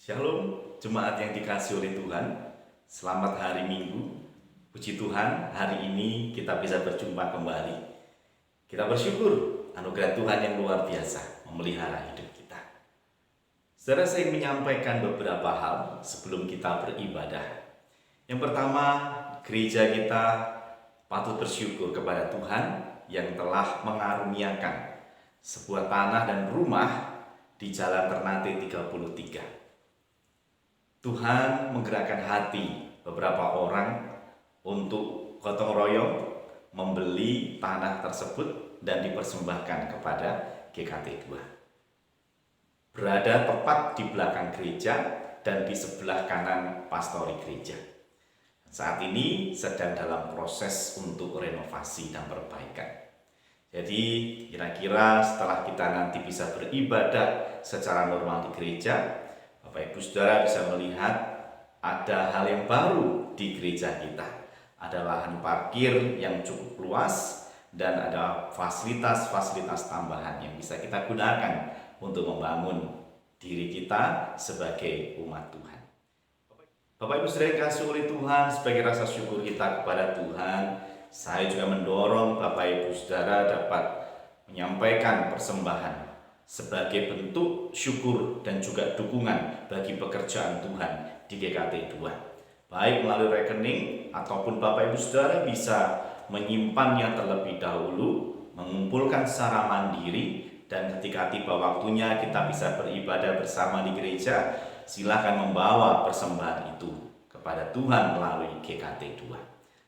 Shalom, jemaat yang dikasihi oleh Tuhan. Selamat hari Minggu. Puji Tuhan, hari ini kita bisa berjumpa kembali. Kita bersyukur anugerah Tuhan yang luar biasa memelihara hidup kita. Saudara, saya ingin menyampaikan beberapa hal sebelum kita beribadah. Yang pertama, gereja kita patut bersyukur kepada Tuhan yang telah mengaruniakan sebuah tanah dan rumah di Jalan Ternate 33. Tuhan menggerakkan hati beberapa orang untuk gotong royong membeli tanah tersebut dan dipersembahkan kepada GKT 2. Berada tepat di belakang gereja dan di sebelah kanan pastori gereja. Saat ini sedang dalam proses untuk renovasi dan perbaikan. Jadi kira-kira setelah kita nanti bisa beribadah secara normal di gereja, Bapak Ibu Saudara bisa melihat ada hal yang baru di gereja kita. Ada lahan parkir yang cukup luas dan ada fasilitas-fasilitas tambahan yang bisa kita gunakan untuk membangun diri kita sebagai umat Tuhan. Bapak Ibu Saudara yang dikasihi oleh Tuhan, sebagai rasa syukur kita kepada Tuhan, saya juga mendorong Bapak Ibu Saudara dapat menyampaikan persembahan sebagai bentuk syukur dan juga dukungan bagi pekerjaan Tuhan di GKT 2. Baik melalui rekening ataupun Bapak Ibu Saudara bisa menyimpannya terlebih dahulu, mengumpulkan secara mandiri, dan ketika tiba waktunya kita bisa beribadah bersama di gereja, silakan membawa persembahan itu kepada Tuhan melalui GKT 2.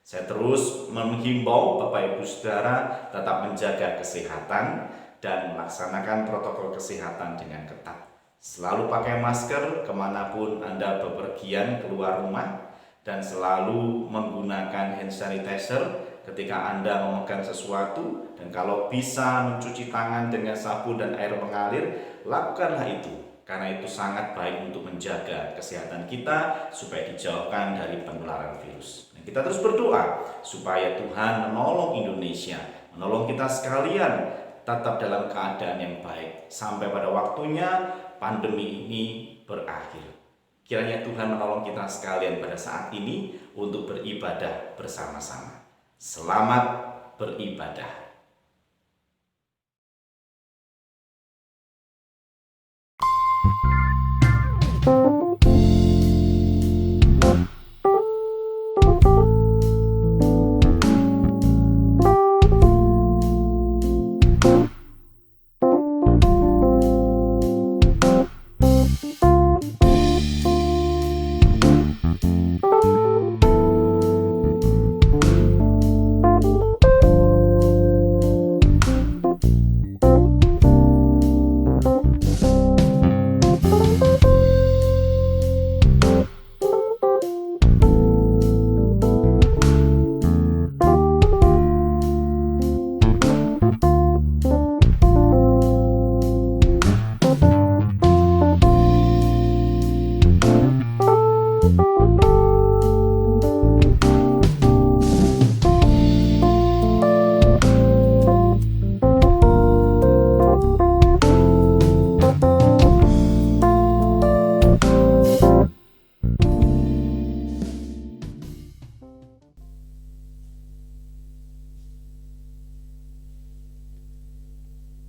Saya terus menghimbau Bapak Ibu Saudara tetap menjaga kesehatan dan melaksanakan protokol kesehatan dengan ketat. Selalu pakai masker kemanapun Anda bepergian keluar rumah, dan selalu menggunakan hand sanitizer ketika Anda memegang sesuatu, dan kalau bisa mencuci tangan dengan sabun dan air mengalir, lakukanlah itu, karena itu sangat baik untuk menjaga kesehatan kita supaya dijauhkan dari penularan virus. Dan kita terus berdoa supaya Tuhan menolong Indonesia, menolong kita sekalian tetap dalam keadaan yang baik sampai pada waktunya pandemi ini berakhir. Kiranya Tuhan menolong kita sekalian pada saat ini untuk beribadah bersama-sama. Selamat beribadah.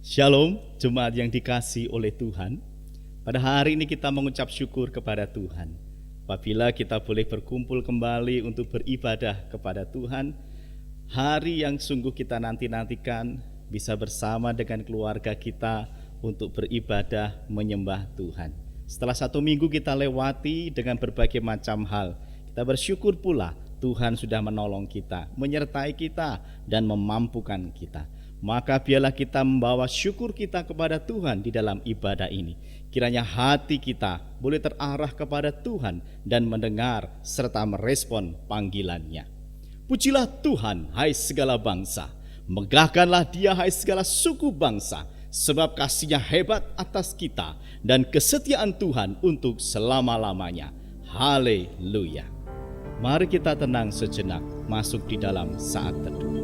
Shalom, jemaat yang dikasihi oleh Tuhan. Pada hari ini kita mengucap syukur kepada Tuhan apabila kita boleh berkumpul kembali untuk beribadah kepada Tuhan. Hari yang sungguh kita nanti-nantikan, bisa bersama dengan keluarga kita untuk beribadah menyembah Tuhan. Setelah 1 minggu kita lewati dengan berbagai macam hal, kita bersyukur pula Tuhan sudah menolong kita, menyertai kita, dan memampukan kita. Maka biarlah kita membawa syukur kita kepada Tuhan di dalam ibadah ini. Kiranya hati kita boleh terarah kepada Tuhan dan mendengar serta merespon panggilannya. Pujilah Tuhan, hai segala bangsa. Megahkanlah Dia, hai segala suku bangsa. Sebab kasih-Nya hebat atas kita dan kesetiaan Tuhan untuk selama-lamanya. Haleluya. Mari kita tenang sejenak, masuk di dalam saat teduh.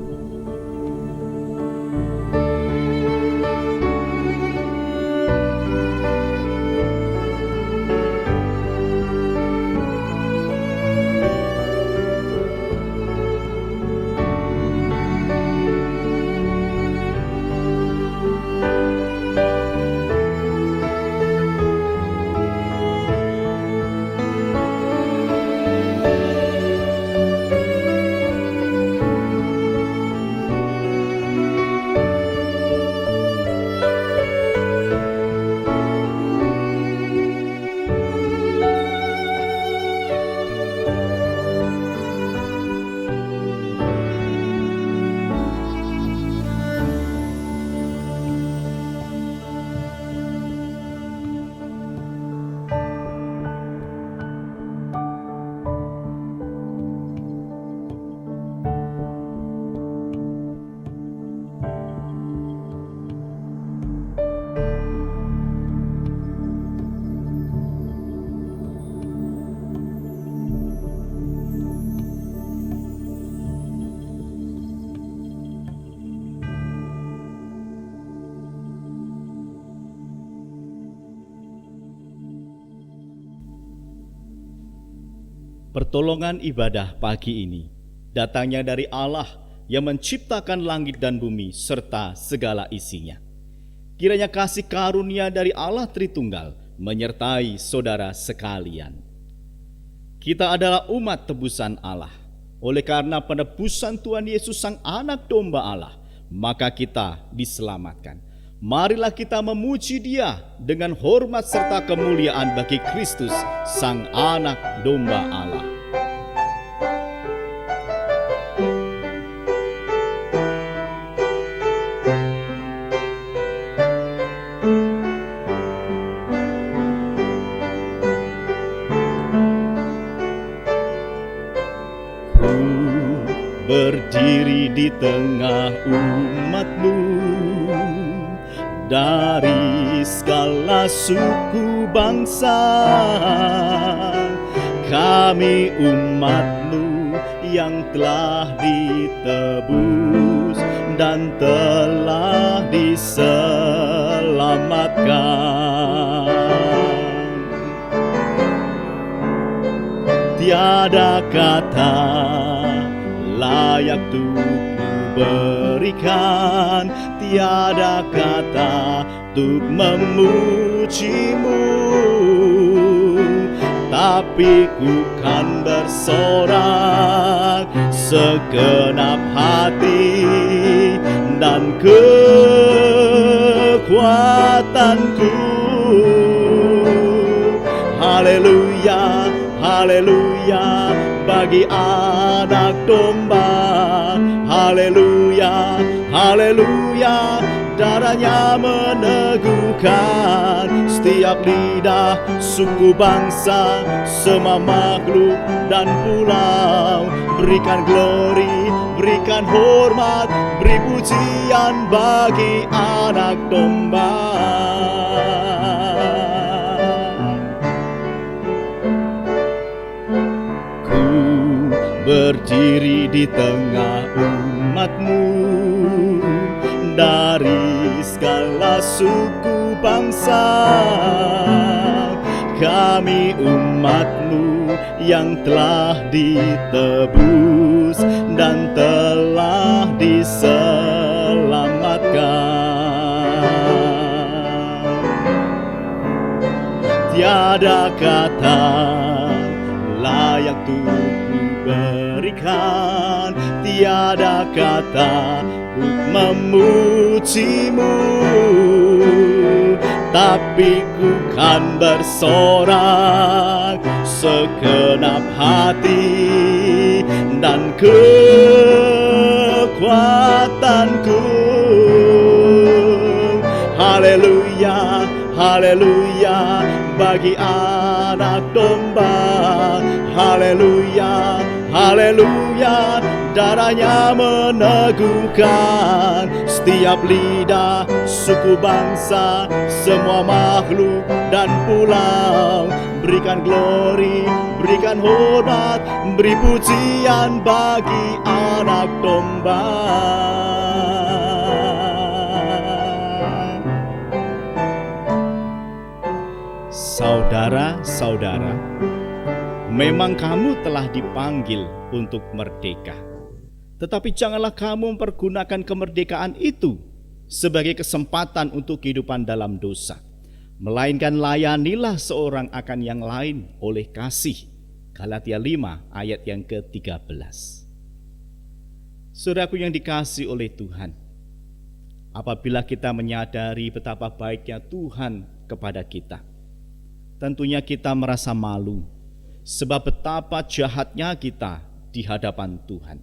Pertolongan ibadah pagi ini datangnya dari Allah yang menciptakan langit dan bumi serta segala isinya. Kiranya kasih karunia dari Allah Tritunggal menyertai saudara sekalian. Kita adalah umat tebusan Allah. Oleh karena penebusan Tuhan Yesus Sang Anak Domba Allah, maka kita diselamatkan. Marilah kita memuji Dia dengan hormat serta kemuliaan bagi Kristus, Sang Anak Domba Allah. Berdiri di tengah umat-Mu, dari segala suku bangsa. Kami umat-Mu yang telah ditebus dan telah diselamatkan. Tiada kata layak untuk berikan, tiada kata untuk memuji-Mu, tapi ku kan bersorak segenap hati dan kekuatanku. Haleluya, haleluya bagi Anak Domba. Haleluya, haleluya, darahnya meneguhkan setiap lidah, suku, bangsa, semua makhluk dan pulau. Berikan glori, berikan hormat, beri pujian bagi Anak Domba. Berdiri di tengah umat-Mu, dari segala suku bangsa. Kami umat-Mu yang telah ditebus dan telah diselamatkan. Tiada kata layak untuk berikan, tiada kata untuk memuji-Mu, tapi ku kan bersorak segenap hati dan kekuatanku. Haleluya, haleluya bagi Anak Domba. Haleluya, haleluya, darahnya meneguhkan setiap lidah, suku, bangsa, semua makhluk dan pulau. Berikan glori, berikan hormat, beri pujian bagi Anak Domba. Saudara-saudara, memang kamu telah dipanggil untuk merdeka. Tetapi janganlah kamu mempergunakan kemerdekaan itu sebagai kesempatan untuk kehidupan dalam dosa. Melainkan layanilah seorang akan yang lain oleh kasih. Galatia 5 ayat yang ke-13. Saudaraku yang dikasihi oleh Tuhan, apabila kita menyadari betapa baiknya Tuhan kepada kita, tentunya kita merasa malu. Sebab betapa jahatnya kita di hadapan Tuhan.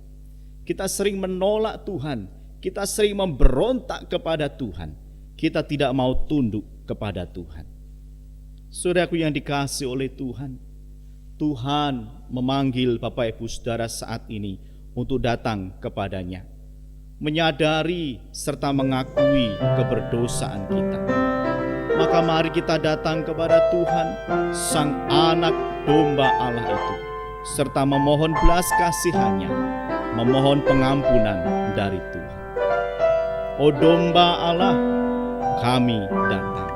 Kita sering menolak Tuhan, kita sering memberontak kepada Tuhan. Kita tidak mau tunduk kepada Tuhan. Saudaraku yang dikasihi oleh Tuhan, Tuhan memanggil Bapak Ibu Saudara saat ini untuk datang kepadanya, menyadari serta mengakui keberdosaan kita. Maka mari kita datang kepada Tuhan, Sang Anak Domba Allah itu, serta memohon belas kasihan-Nya, memohon pengampunan dari Tuhan. O Domba Allah, kami datang.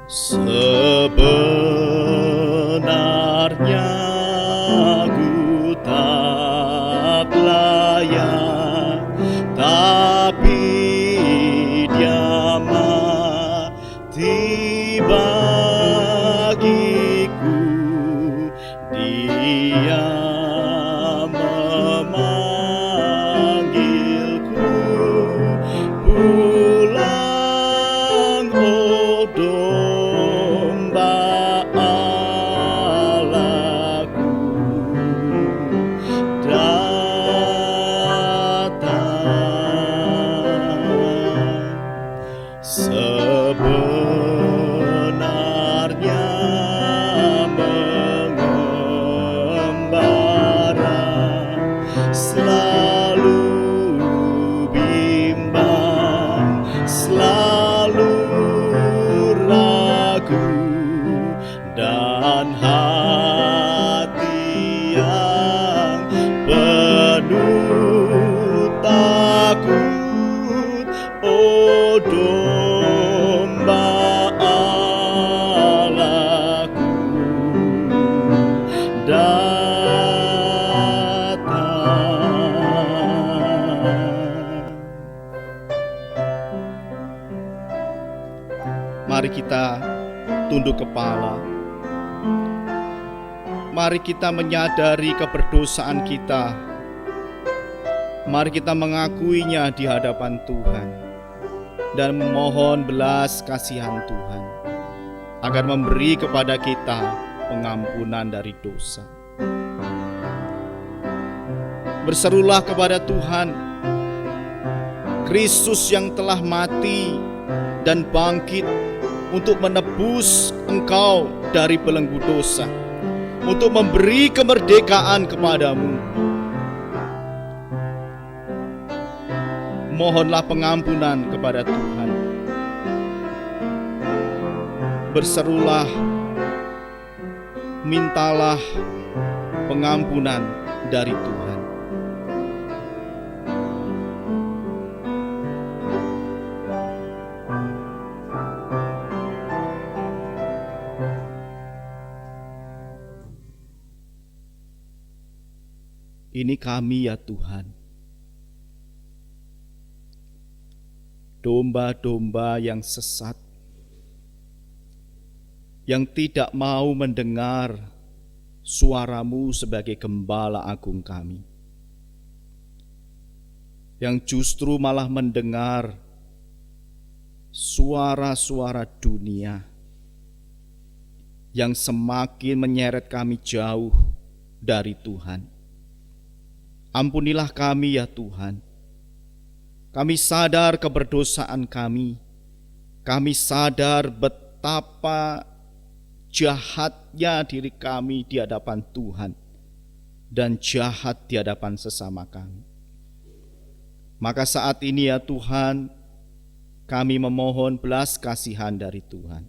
Sebenarnya ku tak layak, tapi Dia mati bagiku. Dia memanggilku pulang, oh domba Allahku, datang. Sebenarnya mengembara, selalu bimbang, selalu ragu, dan hati yang penuh takut, oh domba Allahku, datang. Mari kita tunduk kepala. Mari kita menyadari keberdosaan kita. Mari kita mengakuinya di hadapan Tuhan dan memohon belas kasihan Tuhan agar memberi kepada kita pengampunan dari dosa. Berserulah kepada Tuhan, Kristus yang telah mati dan bangkit untuk menebus engkau dari belenggu dosa, untuk memberi kemerdekaan kepadamu. Mohonlah pengampunan kepada Tuhan. Berserulah, mintalah pengampunan dari Tuhan. Ini kami ya Tuhan, domba-domba yang sesat, yang tidak mau mendengar suara-Mu sebagai Gembala Agung kami, yang justru malah mendengar suara-suara dunia yang semakin menyeret kami jauh dari Tuhan. Ampunilah kami ya Tuhan. Kami sadar keberdosaan kami. Kami sadar betapa jahatnya diri kami di hadapan Tuhan dan jahat di hadapan sesama kami. Maka saat ini ya Tuhan, kami memohon belas kasihan dari Tuhan,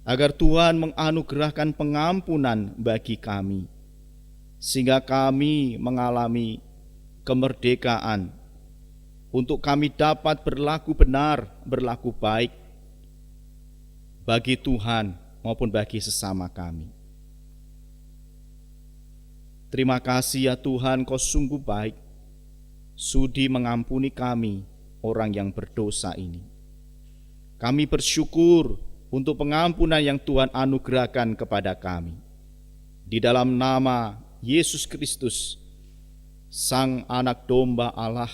agar Tuhan menganugerahkan pengampunan bagi kami, sehingga kami mengalami kemerdekaan untuk kami dapat berlaku benar, berlaku baik bagi Tuhan maupun bagi sesama kami. Terima kasih ya Tuhan, Kau sungguh baik, sudi mengampuni kami orang yang berdosa ini. Kami bersyukur untuk pengampunan yang Tuhan anugerahkan kepada kami. Di dalam nama Yesus Kristus, Sang Anak Domba Allah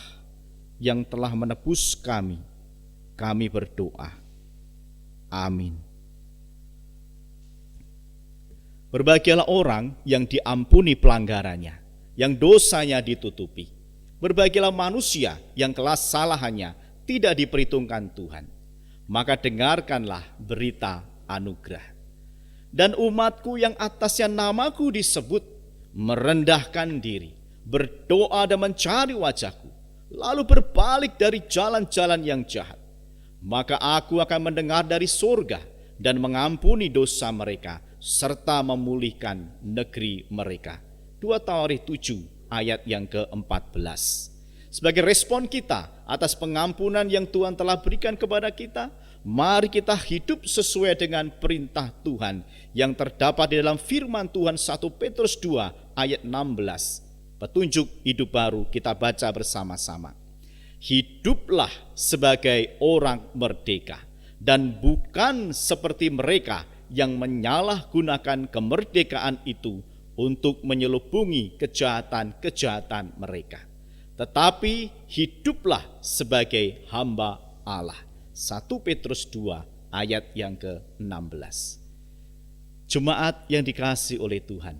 yang telah menebus kami berdoa. Amin. Berbahagialah orang yang diampuni pelanggarannya, yang dosanya ditutupi. Berbahagialah manusia yang kesalahannya tidak diperhitungkan Tuhan. Maka dengarkanlah berita anugerah. Dan umatku yang atasnya namaku disebut merendahkan diri, berdoa dan mencari wajahku, lalu berbalik dari jalan-jalan yang jahat, maka aku akan mendengar dari surga dan mengampuni dosa mereka, serta memulihkan negeri mereka. 2 Tawarikh 7 ayat yang ke-14. Sebagai respon kita atas pengampunan yang Tuhan telah berikan kepada kita, mari kita hidup sesuai dengan perintah Tuhan yang terdapat di dalam firman Tuhan 1 Petrus 2 ayat 16. Petunjuk hidup baru kita baca bersama-sama. Hiduplah sebagai orang merdeka dan bukan seperti mereka yang menyalahgunakan kemerdekaan itu untuk menyelubungi kejahatan-kejahatan mereka. Tetapi hiduplah sebagai hamba Allah. 1 Petrus 2 ayat yang ke-16. Jemaat yang dikasihi oleh Tuhan,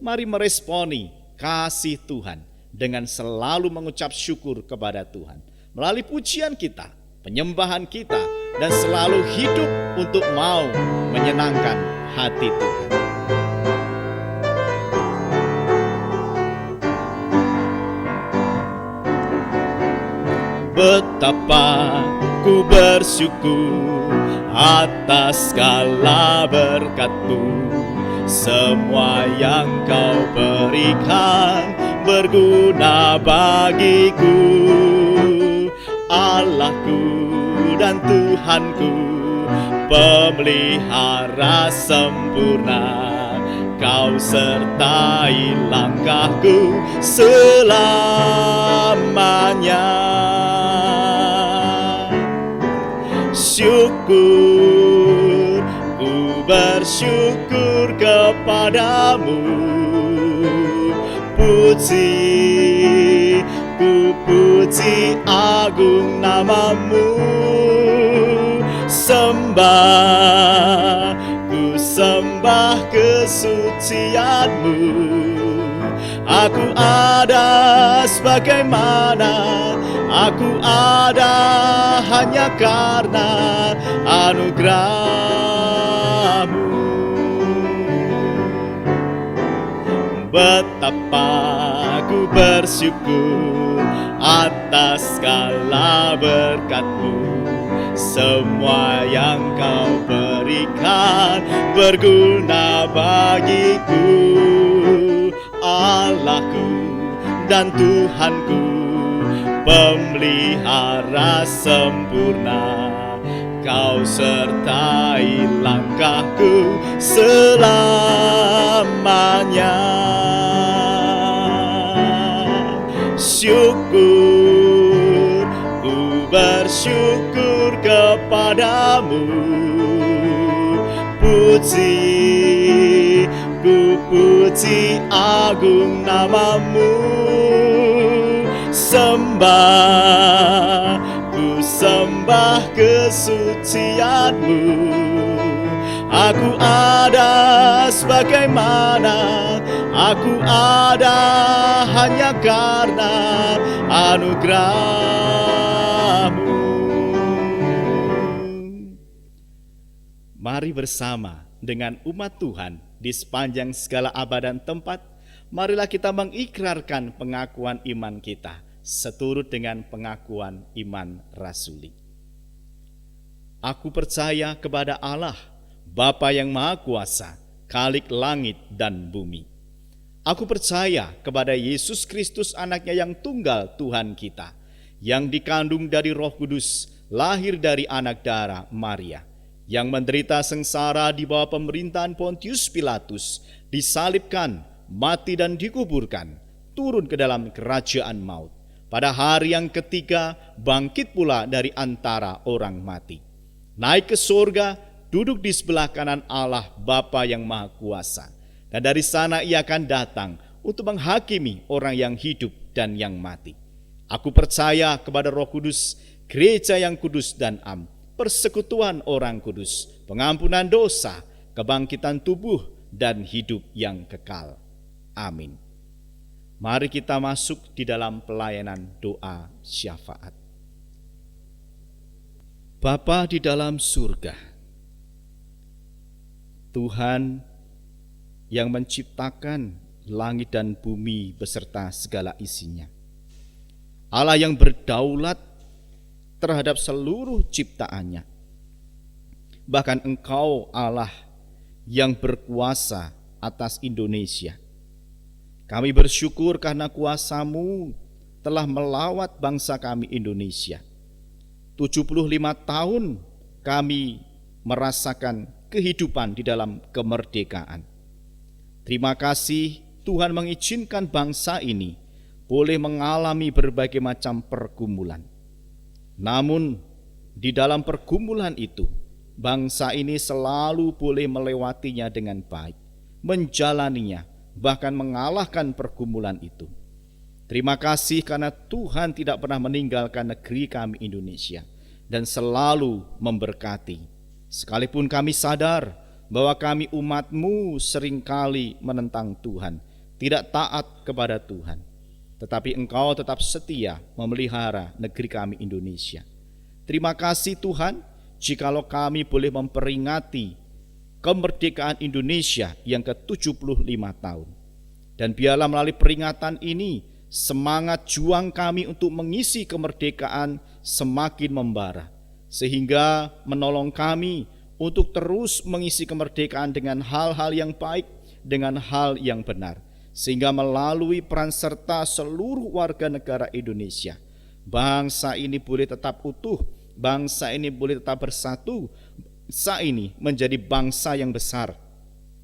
mari meresponi kasih Tuhan dengan selalu mengucap syukur kepada Tuhan melalui pujian kita, penyembahan kita, dan selalu hidup untuk mau menyenangkan hati Tuhan. Betapa ku bersyukur atas segala berkat-Mu, semua yang Kau berikan berguna bagiku. Allahku dan Tuhanku, pemelihara sempurna, Kau sertai langkahku selamanya. Syukur, ku bersyukur kepadamu. Puji, ku puji agung namamu. Sembah, ku sembah kesucianmu. Aku ada sebagaimana aku ada hanya karena anugerah-Mu. Betapa aku bersyukur atas segala berkat-Mu, semua yang Kau berikan berguna bagiku. Allahku dan Tuhanku, pemelihara sempurna, Kau sertai langkahku selamanya. Syukur, ku bersyukur kepadamu. Puji, ku puji agung namamu. Sembah, ku sembah kesucianmu. Aku ada sebagaimana aku ada hanya karena anugerah-Mu. Mari bersama dengan umat Tuhan di sepanjang segala abad dan tempat, marilah kita mengikrarkan pengakuan iman kita seturut dengan pengakuan iman rasuli. Aku percaya kepada Allah, Bapa yang Maha Kuasa, Khalik langit dan bumi. Aku percaya kepada Yesus Kristus, anaknya yang tunggal Tuhan kita, yang dikandung dari Roh Kudus, lahir dari anak darah Maria, yang menderita sengsara di bawah pemerintahan Pontius Pilatus, disalibkan, mati dan dikuburkan, turun ke dalam kerajaan maut. Pada hari yang ketiga bangkit pula dari antara orang mati, naik ke surga, duduk di sebelah kanan Allah Bapa yang Maha Kuasa, dan dari sana Ia akan datang untuk menghakimi orang yang hidup dan yang mati. Aku percaya kepada Roh Kudus, gereja yang kudus dan am, persekutuan orang kudus, pengampunan dosa, kebangkitan tubuh dan hidup yang kekal. Amin. Mari kita masuk di dalam pelayanan doa syafaat. Bapa di dalam surga, Tuhan yang menciptakan langit dan bumi beserta segala isinya, Allah yang berdaulat terhadap seluruh ciptaannya. Bahkan Engkau Allah yang berkuasa atas Indonesia. Kami bersyukur karena kuasa-Mu telah melawat bangsa kami Indonesia. 75 tahun kami merasakan kehidupan di dalam kemerdekaan. Terima kasih Tuhan mengizinkan bangsa ini boleh mengalami berbagai macam pergumulan. Namun di dalam pergumulan itu, bangsa ini selalu boleh melewatinya dengan baik, menjalaninya, bahkan mengalahkan pergumulan itu. Terima kasih karena Tuhan tidak pernah meninggalkan negeri kami Indonesia dan selalu memberkati. Sekalipun kami sadar bahwa kami umat-Mu seringkali menentang Tuhan, tidak taat kepada Tuhan, tetapi Engkau tetap setia memelihara negeri kami Indonesia. Terima kasih Tuhan, jikalau kami boleh memperingati kemerdekaan Indonesia yang ke-75 tahun. Dan biarlah melalui peringatan ini, semangat juang kami untuk mengisi kemerdekaan semakin membara, sehingga menolong kami untuk terus mengisi kemerdekaan dengan hal-hal yang baik, dengan hal yang benar, sehingga melalui peran serta seluruh warga negara Indonesia, bangsa ini boleh tetap utuh, bangsa ini boleh tetap bersatu, bangsa ini menjadi bangsa yang besar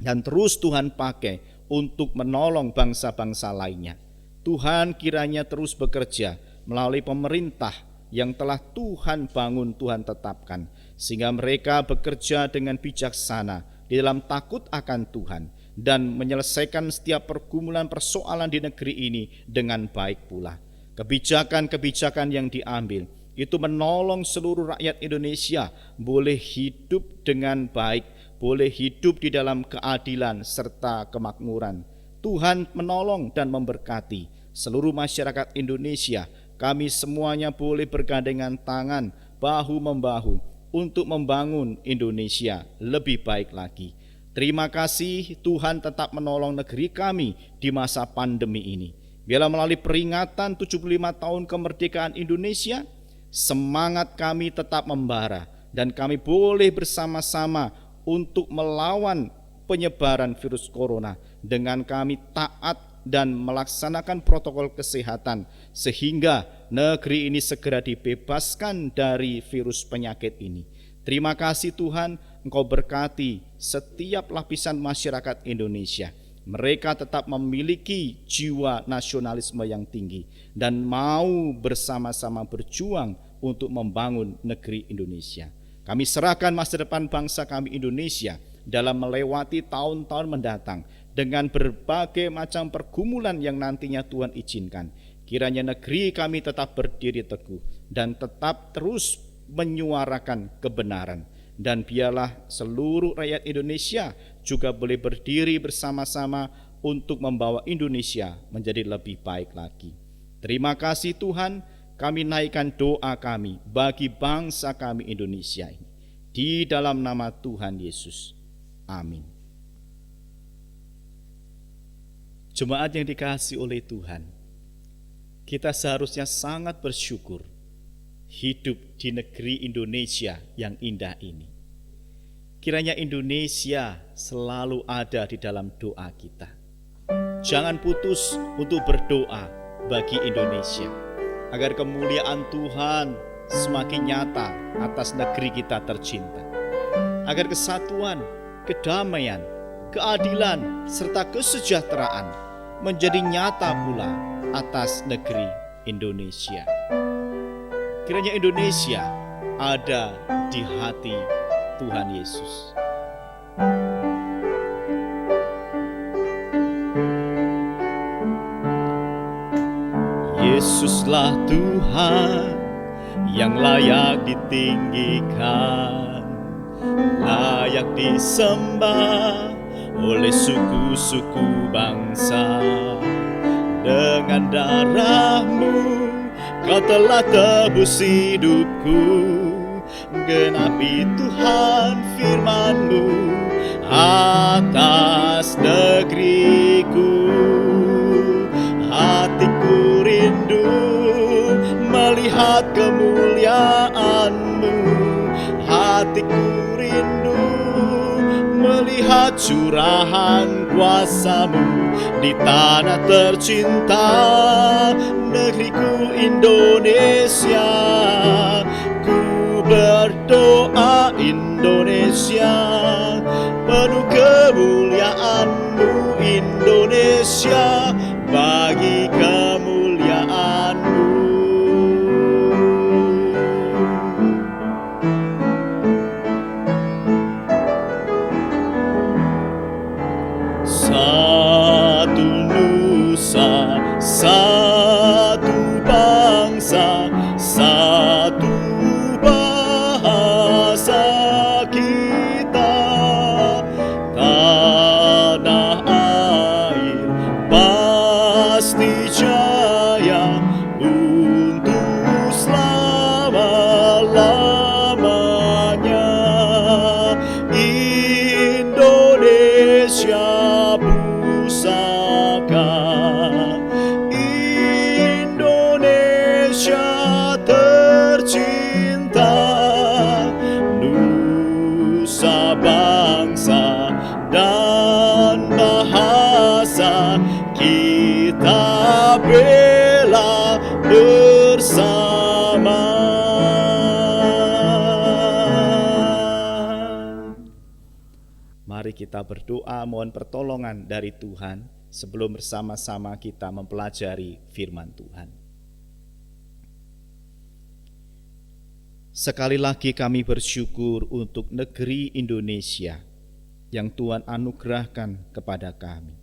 dan terus Tuhan pakai untuk menolong bangsa-bangsa lainnya. Tuhan kiranya terus bekerja melalui pemerintah yang telah Tuhan bangun, Tuhan tetapkan, sehingga mereka bekerja dengan bijaksana di dalam takut akan Tuhan dan menyelesaikan setiap pergumulan persoalan di negeri ini dengan baik pula. Kebijakan-kebijakan yang diambil itu menolong seluruh rakyat Indonesia boleh hidup dengan baik, boleh hidup di dalam keadilan serta kemakmuran. Tuhan menolong dan memberkati seluruh masyarakat Indonesia. Kami semuanya boleh bergandengan tangan, bahu-membahu untuk membangun Indonesia lebih baik lagi. Terima kasih Tuhan tetap menolong negeri kami di masa pandemi ini. Biarlah melalui peringatan 75 tahun kemerdekaan Indonesia, semangat kami tetap membara dan kami boleh bersama-sama untuk melawan penyebaran virus corona dengan kami taat dan melaksanakan protokol kesehatan sehingga negeri ini segera dibebaskan dari virus penyakit ini. Terima kasih Tuhan, Engkau berkati setiap lapisan masyarakat Indonesia. Mereka tetap memiliki jiwa nasionalisme yang tinggi dan mau bersama-sama berjuang untuk membangun negeri Indonesia. Kami serahkan masa depan bangsa kami Indonesia dalam melewati tahun-tahun mendatang dengan berbagai macam pergumulan yang nantinya Tuhan izinkan. Kiranya negeri kami tetap berdiri teguh dan tetap terus menyuarakan kebenaran. Dan biarlah seluruh rakyat Indonesia juga boleh berdiri bersama-sama untuk membawa Indonesia menjadi lebih baik lagi. Terima kasih Tuhan, kami naikkan doa kami bagi bangsa kami Indonesia ini. Di dalam nama Tuhan Yesus. Amin. Jemaat yang dikasihi oleh Tuhan, kita seharusnya sangat bersyukur hidup di negeri Indonesia yang indah ini. Kiranya Indonesia selalu ada di dalam doa kita. Jangan putus untuk berdoa bagi Indonesia, agar kemuliaan Tuhan semakin nyata atas negeri kita tercinta. Agar kesatuan, kedamaian, keadilan, serta kesejahteraan menjadi nyata pula atas negeri Indonesia. Kiranya Indonesia ada di hati Tuhan Yesus. Yesuslah Tuhan yang layak ditinggikan, layak disembah oleh suku-suku bangsa. Dengan darah-Mu Kau telah tebus hidupku, genapi Tuhan firman-Mu atas negeriku. Hatiku rindu melihat kemuliaan-Mu, hatiku rindu melihat curahan kuasa-Mu di tanah tercinta negeriku Indonesia. Ku berdoa Indonesia, penuh kemuliaan-Mu Indonesia, bagi kemuliaan-Mu. Satu nusa, satu bangsa, satu bahasa kita, tanah air pasti jaya untuk selama-lamanya. Indonesia pusaka, Indonesia tercinta, nusa bangsa dan bahasa kita bela bersama. Mari kita berdoa mohon pertolongan dari Tuhan sebelum bersama-sama kita mempelajari firman Tuhan. Sekali lagi kami bersyukur untuk negeri Indonesia yang Tuhan anugerahkan kepada kami.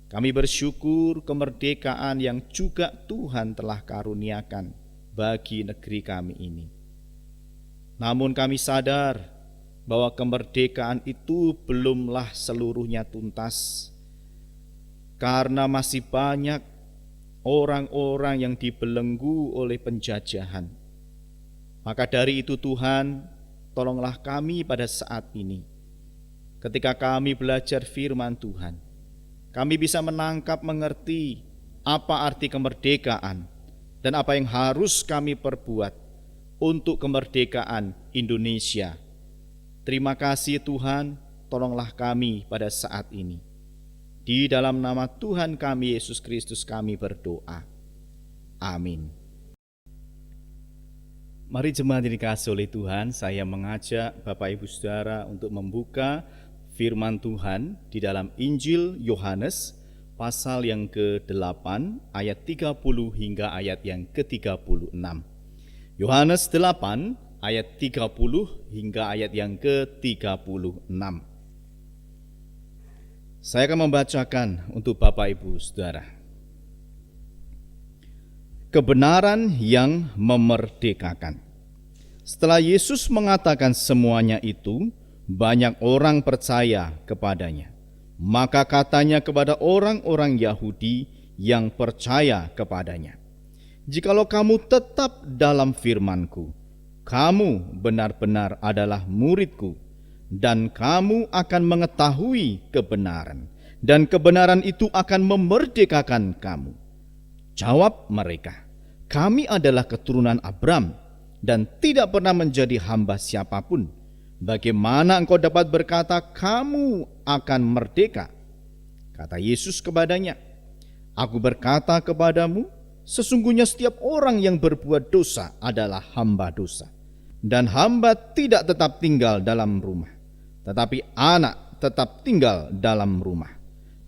Kami bersyukur kemerdekaan yang juga Tuhan telah karuniakan bagi negeri kami ini. Namun kami sadar bahwa kemerdekaan itu belumlah seluruhnya tuntas, karena masih banyak orang-orang yang dibelenggu oleh penjajahan. Maka dari itu Tuhan, tolonglah kami pada saat ini, ketika kami belajar firman Tuhan, kami bisa menangkap mengerti apa arti kemerdekaan dan apa yang harus kami perbuat untuk kemerdekaan Indonesia. Terima kasih Tuhan, tolonglah kami pada saat ini. Di dalam nama Tuhan kami Yesus Kristus kami berdoa. Amin. Mari jemaat yang dikasihi oleh Tuhan, saya mengajak Bapak Ibu Saudara untuk membuka firman Tuhan di dalam Injil Yohanes pasal yang ke-8 ayat 30 hingga ayat yang ke-36. Yohanes 8 ayat 30 hingga ayat yang ke-36. Saya akan membacakan untuk Bapak Ibu Saudara. Kebenaran yang memerdekakan. Setelah Yesus mengatakan semuanya itu, banyak orang percaya kepadanya. Maka katanya kepada orang-orang Yahudi yang percaya kepadanya, "Jikalau kamu tetap dalam firman-Ku, kamu benar-benar adalah murid-Ku, dan kamu akan mengetahui kebenaran, dan kebenaran itu akan memerdekakan kamu." Jawab mereka, "Kami adalah keturunan Abraham dan tidak pernah menjadi hamba siapapun. Bagaimana engkau dapat berkata kamu akan merdeka?" Kata Yesus kepadanya, "Aku berkata kepadamu, sesungguhnya setiap orang yang berbuat dosa adalah hamba dosa. Dan hamba tidak tetap tinggal dalam rumah, tetapi anak tetap tinggal dalam rumah.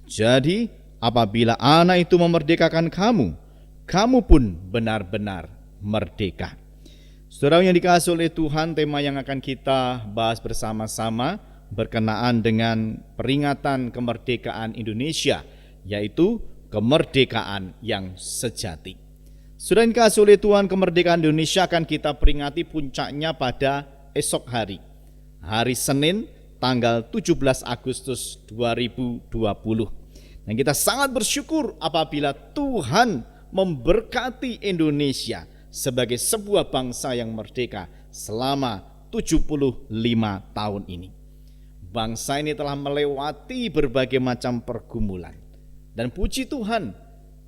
Jadi apabila anak itu memerdekakan kamu, kamu pun benar-benar merdeka." Saudara yang dikasihi oleh Tuhan, tema yang akan kita bahas bersama-sama berkenaan dengan peringatan kemerdekaan Indonesia, yaitu kemerdekaan yang sejati. Saudara yang dikasihi oleh Tuhan, kemerdekaan Indonesia akan kita peringati puncaknya pada esok hari, hari Senin tanggal 17 Agustus 2020. Dan kita sangat bersyukur apabila Tuhan memberkati Indonesia sebagai sebuah bangsa yang merdeka selama 75 tahun ini. Bangsa ini telah melewati berbagai macam pergumulan. Dan puji Tuhan,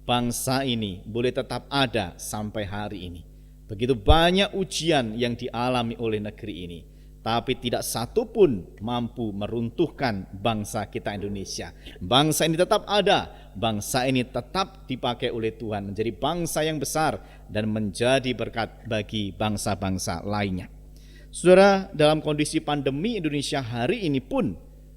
bangsa ini boleh tetap ada sampai hari ini. Begitu banyak ujian yang dialami oleh negeri ini. tapi tidak satu pun mampu meruntuhkan bangsa kita Indonesia. Bangsa ini tetap ada, bangsa ini tetap dipakai oleh Tuhan menjadi bangsa yang besar dan menjadi berkat bagi bangsa-bangsa lainnya. Saudara, dalam kondisi pandemi Indonesia hari ini pun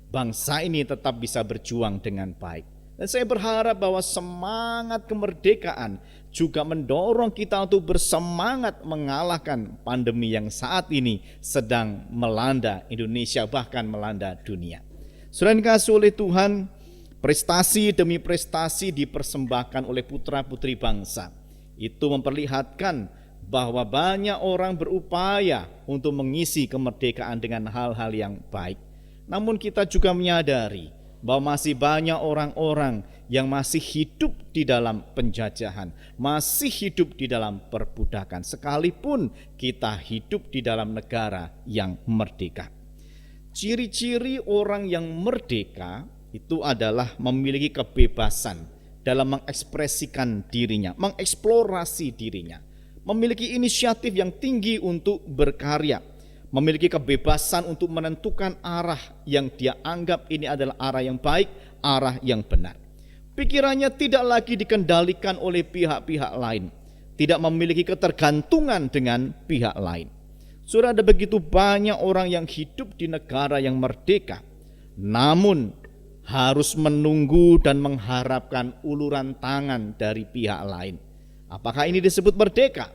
bangsa ini tetap bisa berjuang dengan baik. Dan saya berharap bahwa semangat kemerdekaan juga mendorong kita untuk bersemangat mengalahkan pandemi yang saat ini sedang melanda Indonesia, bahkan melanda dunia. Saudara yang dikasihi oleh Tuhan, prestasi demi prestasi dipersembahkan oleh putra-putri bangsa. Itu memperlihatkan bahwa banyak orang berupaya untuk mengisi kemerdekaan dengan hal-hal yang baik. Namun kita juga menyadari bahwa masih banyak orang-orang yang masih hidup di dalam penjajahan, masih hidup di dalam perbudakan, sekalipun kita hidup di dalam negara yang merdeka. Ciri-ciri orang yang merdeka itu adalah memiliki kebebasan dalam mengekspresikan dirinya, mengeksplorasi dirinya, memiliki inisiatif yang tinggi untuk berkarya, memiliki kebebasan untuk menentukan arah yang dia anggap ini adalah arah yang baik, arah yang benar. Pikirannya tidak lagi dikendalikan oleh pihak-pihak lain, tidak memiliki ketergantungan dengan pihak lain. Sudah ada begitu banyak orang yang hidup di negara yang merdeka, namun harus menunggu dan mengharapkan uluran tangan dari pihak lain. Apakah ini disebut merdeka?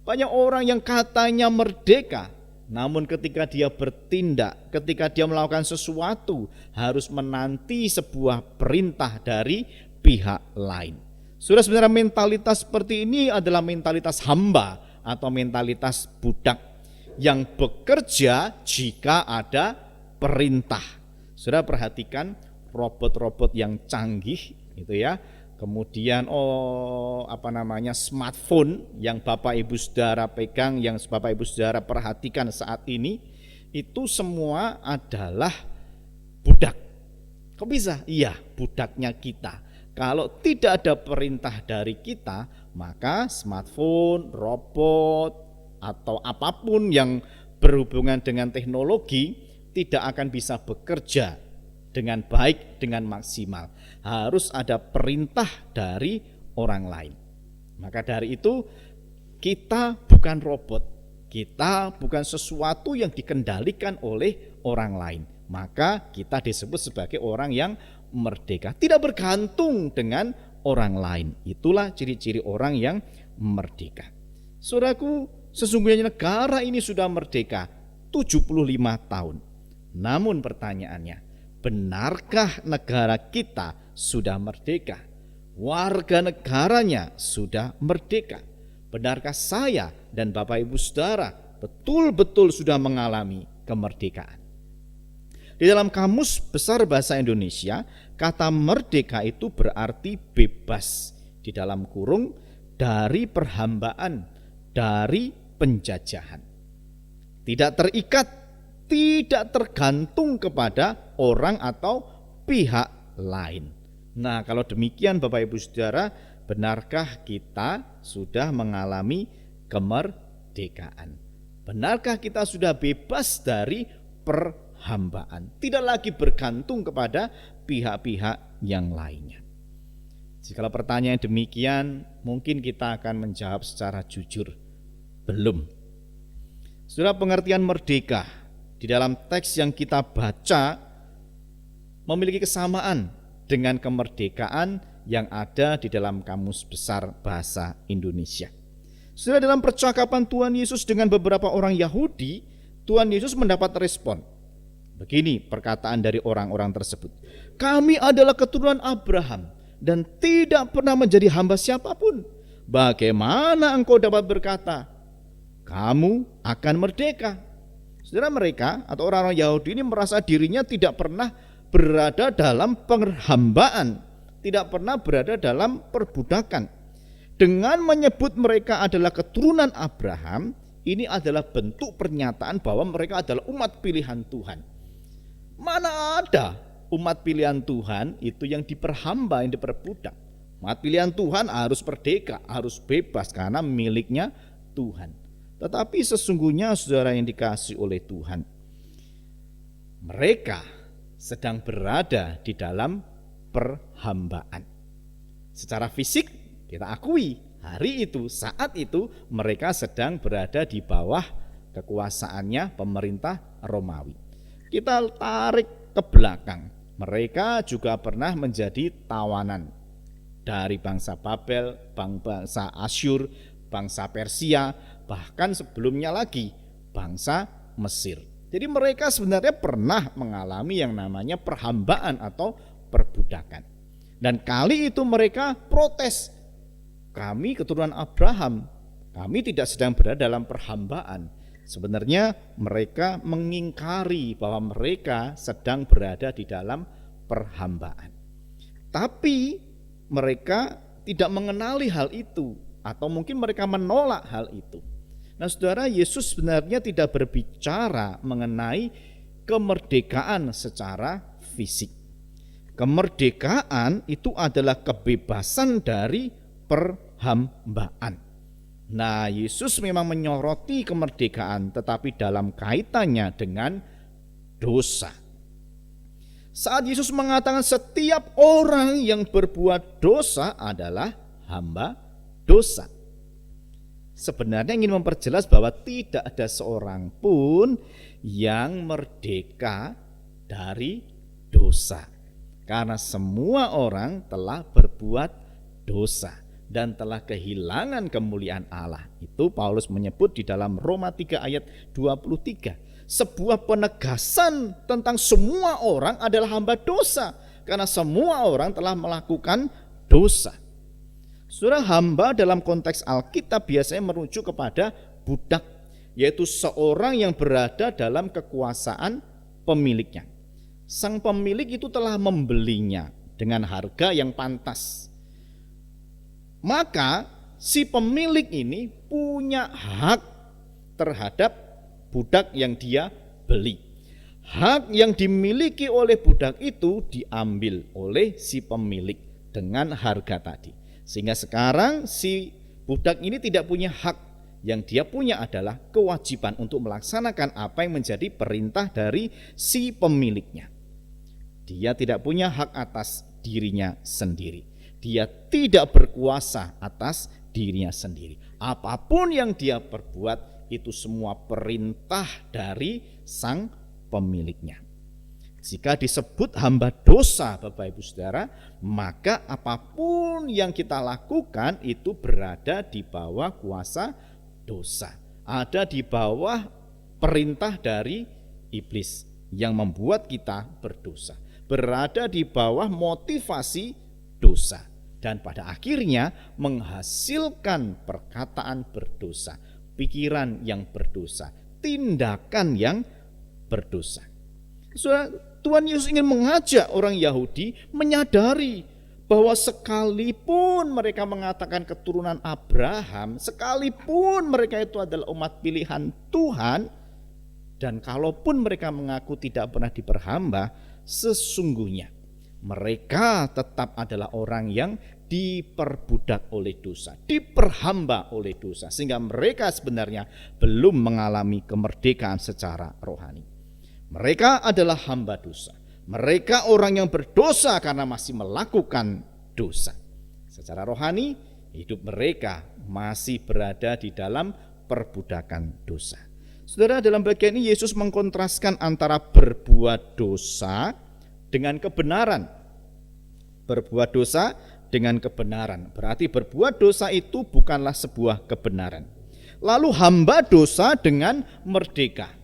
Banyak orang yang katanya merdeka, namun ketika dia bertindak, ketika dia melakukan sesuatu, harus menanti sebuah perintah dari pihak lain. Sudah, sebenarnya mentalitas seperti ini adalah mentalitas hamba atau mentalitas budak yang bekerja jika ada perintah. Sudah, perhatikan robot-robot yang canggih itu ya. Kemudian smartphone yang Bapak Ibu Saudara pegang, yang Bapak Ibu Saudara perhatikan saat ini, itu semua adalah budak. Kok bisa? Iya, budaknya kita. Kalau tidak ada perintah dari kita, maka smartphone, robot, atau apapun yang berhubungan dengan teknologi tidak akan bisa bekerja dengan baik, dengan maksimal. Harus ada perintah dari orang lain. Maka dari itu kita bukan robot, kita bukan sesuatu yang dikendalikan oleh orang lain. Maka kita disebut sebagai orang yang merdeka, tidak bergantung dengan orang lain. Itulah ciri-ciri orang yang merdeka. Saudaraku, sesungguhnya negara ini sudah merdeka 75 tahun. Namun pertanyaannya, benarkah negara kita sudah merdeka? Warga negaranya sudah merdeka? Benarkah saya dan Bapak Ibu Saudara betul-betul sudah mengalami kemerdekaan? Di dalam Kamus Besar Bahasa Indonesia, kata merdeka itu berarti bebas, di dalam kurung dari perhambaan, dari penjajahan. Tidak terikat, tidak tergantung kepada orang atau pihak lain. Nah, kalau demikian Bapak Ibu Saudara, benarkah kita sudah mengalami kemerdekaan? Benarkah kita sudah bebas dari perhambaan? Tidak lagi bergantung kepada pihak-pihak yang lainnya. Jika pertanyaan demikian, mungkin kita akan menjawab secara jujur, belum. Saudara, pengertian merdeka di dalam teks yang kita baca memiliki kesamaan dengan kemerdekaan yang ada di dalam Kamus Besar Bahasa Indonesia. Sudah, dalam percakapan Tuhan Yesus dengan beberapa orang Yahudi, Tuhan Yesus mendapat respon. Begini perkataan dari orang-orang tersebut. Kami adalah keturunan Abraham dan tidak pernah menjadi hamba siapapun. Bagaimana engkau dapat berkata, kamu akan merdeka? Saudara, mereka atau orang-orang Yahudi ini merasa dirinya tidak pernah berada dalam penghambaan, tidak pernah berada dalam perbudakan. Dengan menyebut mereka adalah keturunan Abraham, ini adalah bentuk pernyataan bahwa mereka adalah umat pilihan Tuhan. Mana ada umat pilihan Tuhan itu yang diperhamba, yang diperbudak. Umat pilihan Tuhan harus merdeka, harus bebas karena miliknya Tuhan. Tetapi sesungguhnya saudara yang dikasihi oleh Tuhan, mereka sedang berada di dalam perhambaan. Secara fisik kita akui hari itu, saat itu mereka sedang berada di bawah kekuasaannya pemerintah Romawi. Kita tarik ke belakang, mereka juga pernah menjadi tawanan dari bangsa Babel, bangsa Asyur, bangsa Persia, bahkan sebelumnya lagi bangsa Mesir. Jadi mereka sebenarnya pernah mengalami yang namanya perhambaan atau perbudakan. Dan kali itu mereka protes, kami keturunan Abraham, kami tidak sedang berada dalam perhambaan. Sebenarnya mereka mengingkari bahwa mereka sedang berada di dalam perhambaan. Tapi mereka tidak mengenali hal itu, atau mungkin mereka menolak hal itu. Nah saudara, Yesus sebenarnya tidak berbicara mengenai kemerdekaan secara fisik. Kemerdekaan itu adalah kebebasan dari perhambaan. Nah, Yesus memang menyoroti kemerdekaan, tetapi dalam kaitannya dengan dosa. Saat Yesus mengatakan setiap orang yang berbuat dosa adalah hamba dosa, sebenarnya ingin memperjelas bahwa tidak ada seorang pun yang merdeka dari dosa. Karena semua orang telah berbuat dosa dan telah kehilangan kemuliaan Allah. Itu Paulus menyebut di dalam Roma 3 ayat 23. Sebuah penegasan tentang semua orang adalah hamba dosa. Karena semua orang telah melakukan dosa. Saudara, hamba dalam konteks Alkitab biasanya merujuk kepada budak, yaitu seorang yang berada dalam kekuasaan pemiliknya. Sang pemilik itu telah membelinya dengan harga yang pantas. Maka si pemilik ini punya hak terhadap budak yang dia beli. Hak yang dimiliki oleh budak itu diambil oleh si pemilik dengan harga tadi. Sehingga sekarang si budak ini tidak punya hak, yang dia punya adalah kewajiban untuk melaksanakan apa yang menjadi perintah dari si pemiliknya. Dia tidak punya hak atas dirinya sendiri. Dia tidak berkuasa atas dirinya sendiri. Apapun yang dia perbuat itu semua perintah dari sang pemiliknya. Jika disebut hamba dosa, Bapak Ibu Saudara, maka apapun yang kita lakukan itu berada di bawah kuasa dosa. Ada di bawah perintah dari iblis yang membuat kita berdosa. Berada di bawah motivasi dosa. Dan pada akhirnya menghasilkan perkataan berdosa, pikiran yang berdosa, tindakan yang berdosa. Saudara, Tuhan Yesus ingin mengajak orang Yahudi menyadari bahwa sekalipun mereka mengatakan keturunan Abraham, sekalipun mereka itu adalah umat pilihan Tuhan, dan kalaupun mereka mengaku tidak pernah diperhamba, sesungguhnya mereka tetap adalah orang yang diperbudak oleh dosa, diperhamba oleh dosa, sehingga mereka sebenarnya belum mengalami kemerdekaan secara rohani. Mereka adalah hamba dosa. Mereka orang yang berdosa karena masih melakukan dosa. Secara rohani, hidup mereka masih berada di dalam perbudakan dosa. Saudara, dalam bagian ini Yesus mengkontraskan antara berbuat dosa dengan kebenaran. Berbuat dosa dengan kebenaran. Berarti berbuat dosa itu bukanlah sebuah kebenaran. Lalu hamba dosa dengan merdeka.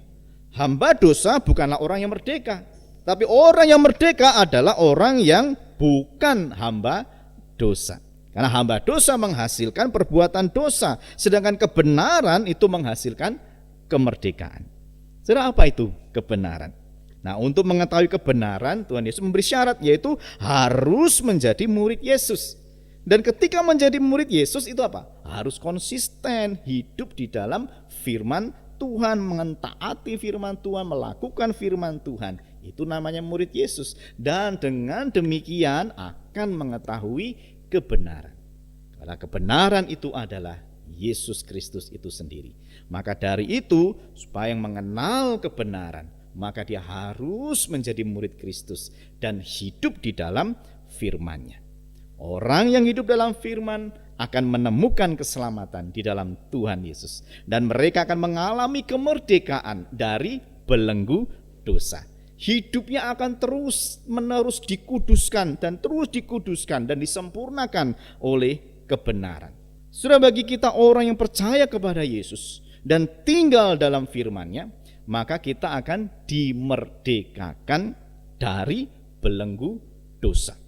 Hamba dosa bukanlah orang yang merdeka, tapi orang yang merdeka adalah orang yang bukan hamba dosa. Karena hamba dosa menghasilkan perbuatan dosa, sedangkan kebenaran itu menghasilkan kemerdekaan. Saudara, apa itu kebenaran? Nah, untuk mengetahui kebenaran, Tuhan Yesus memberi syarat, yaitu harus menjadi murid Yesus. Dan ketika menjadi murid Yesus itu apa? Harus konsisten hidup di dalam firman Tuhan, mentaati firman Tuhan, melakukan firman Tuhan. Itu namanya murid Yesus. Dan dengan demikian akan mengetahui kebenaran. Karena kebenaran itu adalah Yesus Kristus itu sendiri. Maka dari itu, supaya mengenal kebenaran, maka dia harus menjadi murid Kristus dan hidup di dalam firman-Nya. Orang yang hidup dalam firman akan menemukan keselamatan di dalam Tuhan Yesus, dan mereka akan mengalami kemerdekaan dari belenggu dosa. Hidupnya akan terus-menerus dikuduskan dan terus dikuduskan dan disempurnakan oleh kebenaran. Sudah, bagi kita orang yang percaya kepada Yesus dan tinggal dalam firman-Nya, maka kita akan dimerdekakan dari belenggu dosa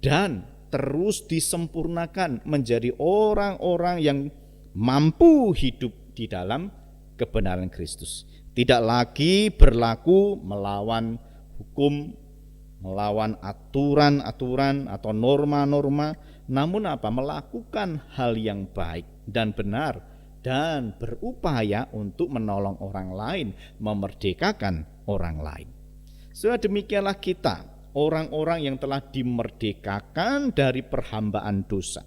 dan terus disempurnakan menjadi orang-orang yang mampu hidup di dalam kebenaran Kristus. Tidak lagi berlaku melawan hukum, melawan aturan-aturan atau norma-norma, namun melakukan hal yang baik dan benar dan berupaya untuk menolong orang lain, memerdekakan orang lain. Sudah, demikianlah kita, orang-orang yang telah dimerdekakan dari perhambaan dosa.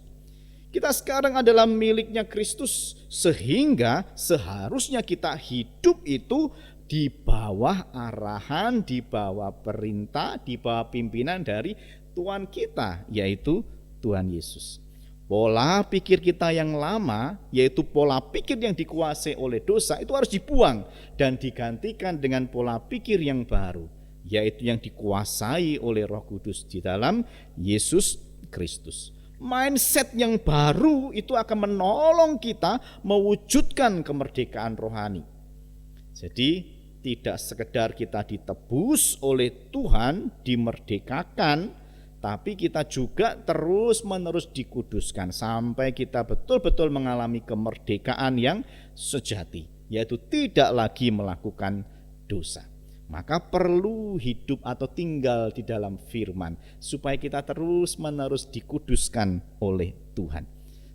Kita sekarang adalah miliknya Kristus, sehingga seharusnya kita hidup itu di bawah arahan, di bawah perintah, di bawah pimpinan dari Tuhan kita, yaitu Tuhan Yesus. Pola pikir kita yang lama, yaitu pola pikir yang dikuasai oleh dosa, itu harus dibuang dan digantikan dengan pola pikir yang baru, yaitu yang dikuasai oleh Roh Kudus di dalam Yesus Kristus. Mindset yang baru itu akan menolong kita mewujudkan kemerdekaan rohani. Jadi tidak sekedar kita ditebus oleh Tuhan, dimerdekakan, tapi kita juga terus-menerus dikuduskan sampai kita betul-betul mengalami kemerdekaan yang sejati, yaitu tidak lagi melakukan dosa. Maka perlu hidup atau tinggal di dalam firman supaya kita terus-menerus dikuduskan oleh Tuhan.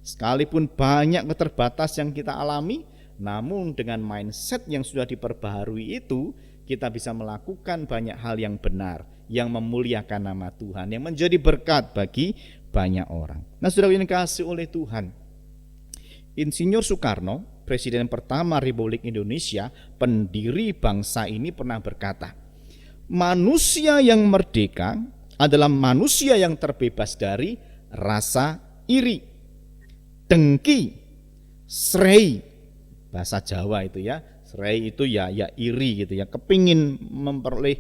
Sekalipun banyak keterbatasan yang kita alami, namun dengan mindset yang sudah diperbaharui itu, kita bisa melakukan banyak hal yang benar, yang memuliakan nama Tuhan, yang menjadi berkat bagi banyak orang. Nah, saudara yang dikasihi oleh Tuhan, Insinyur Soekarno, Presiden pertama Republik Indonesia, pendiri bangsa ini, pernah berkata, manusia yang merdeka adalah manusia yang terbebas dari rasa iri, dengki, srei, bahasa Jawa itu ya, srei itu ya iri gitu ya, kepingin memperoleh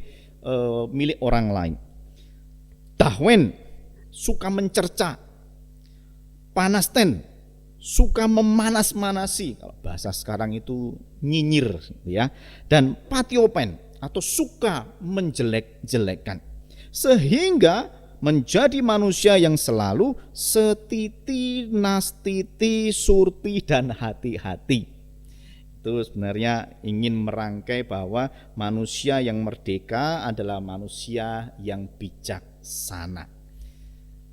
milik orang lain. Dahwen, suka mencerca. Panasten, suka memanas-manasi, kalau bahasa sekarang itu nyinyir ya. Dan patiopen, atau suka menjelek-jelekan, sehingga menjadi manusia yang selalu setiti, nastiti, surti, dan hati-hati. Itu sebenarnya ingin merangkai bahwa manusia yang merdeka adalah manusia yang bijaksana.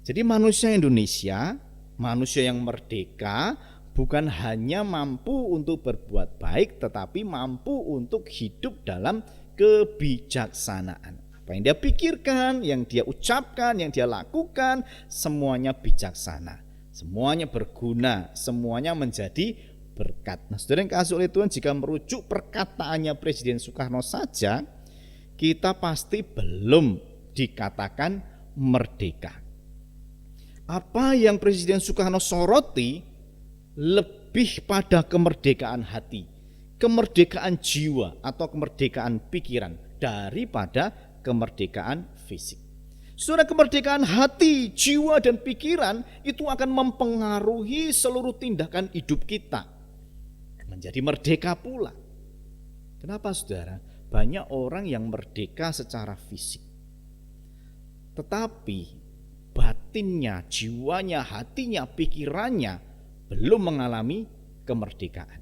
Jadi manusia Indonesia, manusia yang merdeka bukan hanya mampu untuk berbuat baik, tetapi mampu untuk hidup dalam kebijaksanaan. Apa yang dia pikirkan, yang dia ucapkan, yang dia lakukan, semuanya bijaksana, semuanya berguna, semuanya menjadi berkat. Nah, saudara yang kasih oleh Tuhan, jika merujuk perkataannya Presiden Soekarno saja, kita pasti belum dikatakan merdeka. Apa yang Presiden Soekarno soroti lebih pada kemerdekaan hati, kemerdekaan jiwa atau kemerdekaan pikiran daripada kemerdekaan fisik. Saudara, kemerdekaan hati, jiwa, dan pikiran itu akan mempengaruhi seluruh tindakan hidup kita. Menjadi merdeka pula. Kenapa saudara? Banyak orang yang merdeka secara fisik, tetapi batinnya, jiwanya, hatinya, pikirannya belum mengalami kemerdekaan.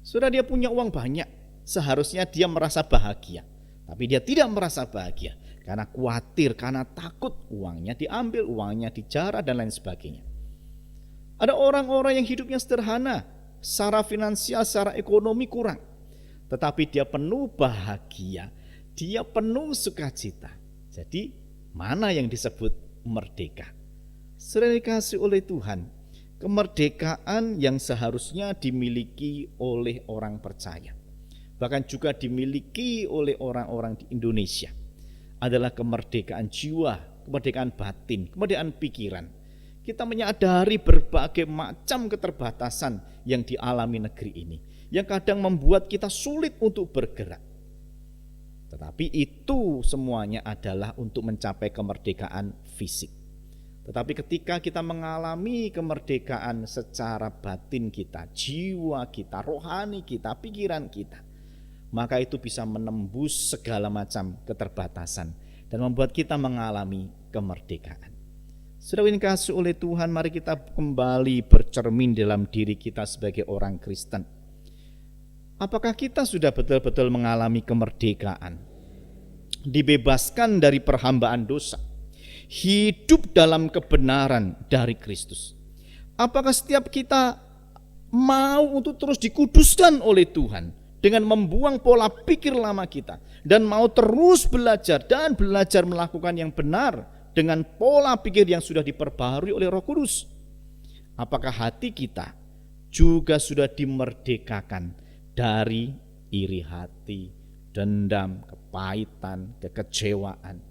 Saudara, dia punya uang banyak, seharusnya dia merasa bahagia, tapi dia tidak merasa bahagia karena khawatir, karena takut uangnya diambil, uangnya dijarah, dan lain sebagainya. Ada orang-orang yang hidupnya sederhana, secara finansial, secara ekonomi kurang, tetapi dia penuh bahagia, dia penuh sukacita. Jadi mana yang disebut merdeka? Saudara dikasih oleh Tuhan, Kemerdekaan yang seharusnya dimiliki oleh orang percaya, bahkan juga dimiliki oleh orang-orang di Indonesia, adalah kemerdekaan jiwa, kemerdekaan batin, kemerdekaan pikiran. Kita menyadari berbagai macam keterbatasan yang dialami negeri ini, yang kadang membuat kita sulit untuk bergerak. Tetapi itu semuanya adalah untuk mencapai kemerdekaan fisik. Tetapi ketika kita mengalami kemerdekaan secara batin kita, jiwa kita, rohani kita, pikiran kita, maka itu bisa menembus segala macam keterbatasan dan membuat kita mengalami kemerdekaan. Saudara yang dikasihi oleh Tuhan, mari kita kembali bercermin dalam diri kita sebagai orang Kristen. Apakah kita sudah betul-betul mengalami kemerdekaan? Dibebaskan dari perhambaan dosa, hidup dalam kebenaran dari Kristus. Apakah setiap kita mau untuk terus dikuduskan oleh Tuhan dengan membuang pola pikir lama kita dan mau terus belajar dan belajar melakukan yang benar dengan pola pikir yang sudah diperbaharui oleh Roh Kudus? Apakah hati kita juga sudah dimerdekakan dari iri hati, dendam, kepahitan, kekecewaan?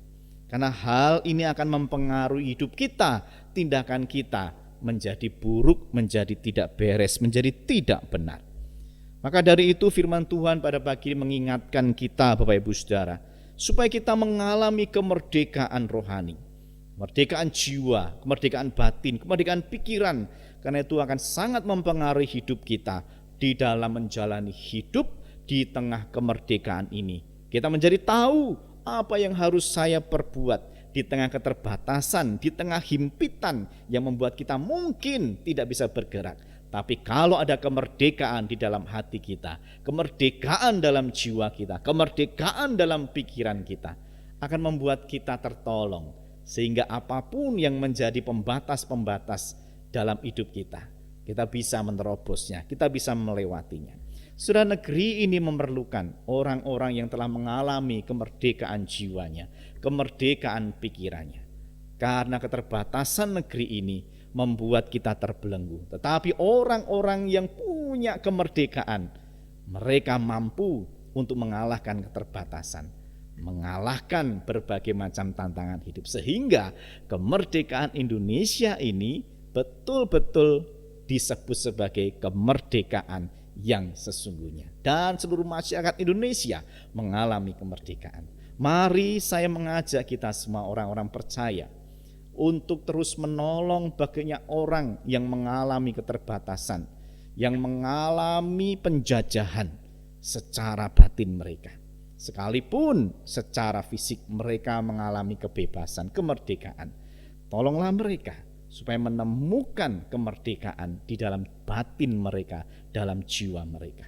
Karena hal ini akan mempengaruhi hidup kita, tindakan kita menjadi buruk, menjadi tidak beres, menjadi tidak benar. Maka dari itu firman Tuhan pada pagi ini mengingatkan kita, Bapak Ibu Saudara, supaya kita mengalami kemerdekaan rohani, kemerdekaan jiwa, kemerdekaan batin, kemerdekaan pikiran. Karena itu akan sangat mempengaruhi hidup kita di dalam menjalani hidup di tengah kemerdekaan ini. Kita menjadi tahu apa yang harus saya perbuat di tengah keterbatasan, di tengah himpitan yang membuat kita mungkin tidak bisa bergerak. Tapi kalau ada kemerdekaan di dalam hati kita, kemerdekaan dalam jiwa kita, kemerdekaan dalam pikiran kita, akan membuat kita tertolong. Sehingga apapun yang menjadi pembatas-pembatas dalam hidup kita bisa menerobosnya, kita bisa melewatinya. Saudara, negeri ini memerlukan orang-orang yang telah mengalami kemerdekaan jiwanya, kemerdekaan pikirannya. Karena keterbatasan negeri ini membuat kita terbelenggu. Tetapi orang-orang yang punya kemerdekaan, mereka mampu untuk mengalahkan keterbatasan, mengalahkan berbagai macam tantangan hidup. Sehingga kemerdekaan Indonesia ini betul-betul disebut sebagai kemerdekaan yang sesungguhnya. Dan seluruh masyarakat Indonesia mengalami kemerdekaan. Mari saya mengajak kita semua orang-orang percaya untuk terus menolong banyak orang yang mengalami keterbatasan, yang mengalami penjajahan secara batin mereka. Sekalipun secara fisik mereka mengalami kebebasan, kemerdekaan. Tolonglah mereka supaya menemukan kemerdekaan di dalam batin mereka, dalam jiwa mereka.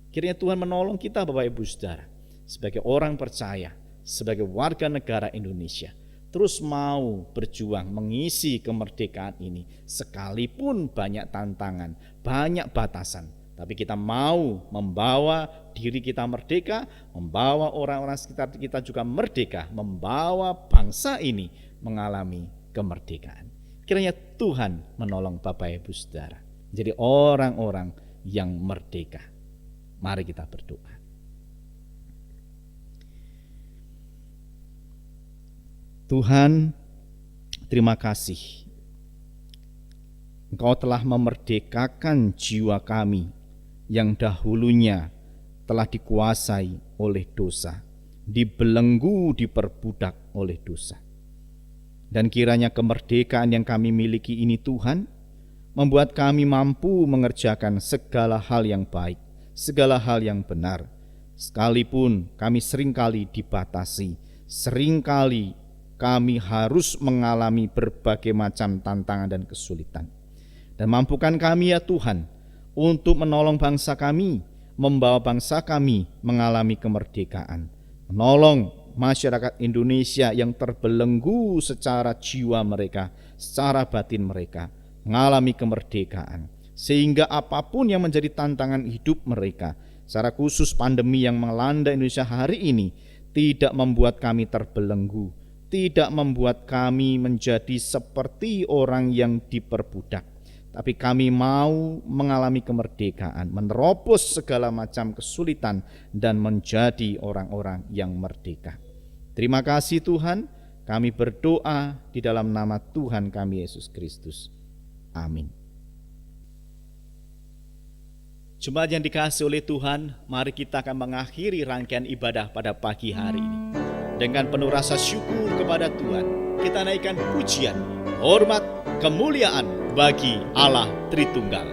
Kiranya Tuhan menolong kita, Bapak Ibu Saudara, sebagai orang percaya, sebagai warga negara Indonesia, terus mau berjuang mengisi kemerdekaan ini, sekalipun banyak tantangan, banyak batasan. Tapi kita mau membawa diri kita merdeka, membawa orang-orang sekitar kita juga merdeka, membawa bangsa ini mengalami kemerdekaan. Kiranya Tuhan menolong Bapak Ibu Saudara jadi orang-orang yang merdeka. Mari kita berdoa. Tuhan, terima kasih. Engkau telah memerdekakan jiwa kami yang dahulunya telah dikuasai oleh dosa, dibelenggu, diperbudak oleh dosa. Dan kiranya kemerdekaan yang kami miliki ini Tuhan, membuat kami mampu mengerjakan segala hal yang baik, segala hal yang benar. Sekalipun kami seringkali dibatasi, seringkali kami harus mengalami berbagai macam tantangan dan kesulitan. Dan mampukan kami ya Tuhan, untuk menolong bangsa kami, membawa bangsa kami mengalami kemerdekaan. Menolong masyarakat Indonesia yang terbelenggu secara jiwa mereka, secara batin mereka, mengalami kemerdekaan. Sehingga apapun yang menjadi tantangan hidup mereka, secara khusus pandemi yang melanda Indonesia hari ini, tidak membuat kami terbelenggu, tidak membuat kami menjadi seperti orang yang diperbudak. tapi kami mau mengalami kemerdekaan, menerobos segala macam kesulitan dan menjadi orang-orang yang merdeka. Terima kasih Tuhan, kami berdoa di dalam nama Tuhan kami Yesus Kristus. Amin. Jemaat yang dikasihi oleh Tuhan, mari kita akan mengakhiri rangkaian ibadah pada pagi hari ini. Dengan penuh rasa syukur kepada Tuhan, kita naikkan pujian, hormat, kemuliaan bagi Allah Tritunggal.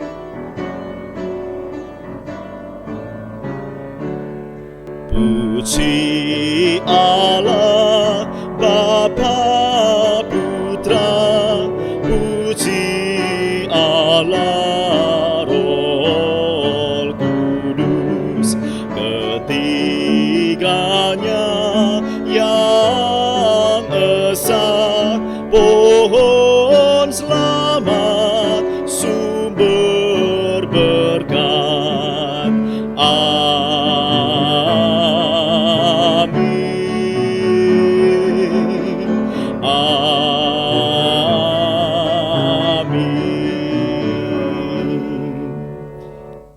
Puji Allah Bapa Putra, puji Allah Roh Kudus, ketiganya yang esa, pohon selamat, sumber berkat. Amin. Amin.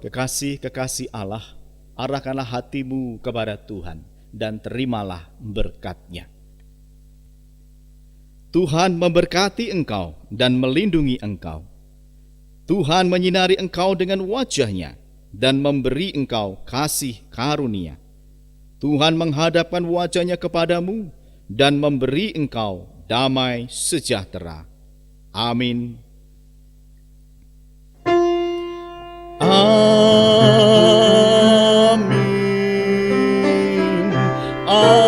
Kekasih-kekasih Allah, arahkanlah hatimu kepada Tuhan dan terimalah berkat-Nya. Tuhan memberkati engkau dan melindungi engkau. Tuhan menyinari engkau dengan wajah-Nya dan memberi engkau kasih karunia. Tuhan menghadapkan wajah-Nya kepadamu dan memberi engkau damai sejahtera. Amin. Amin. Amin. Amin.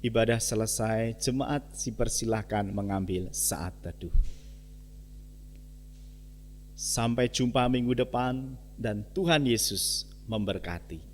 Ibadah selesai, jemaat dipersilahkan mengambil saat teduh. Sampai jumpa minggu depan dan Tuhan Yesus memberkati.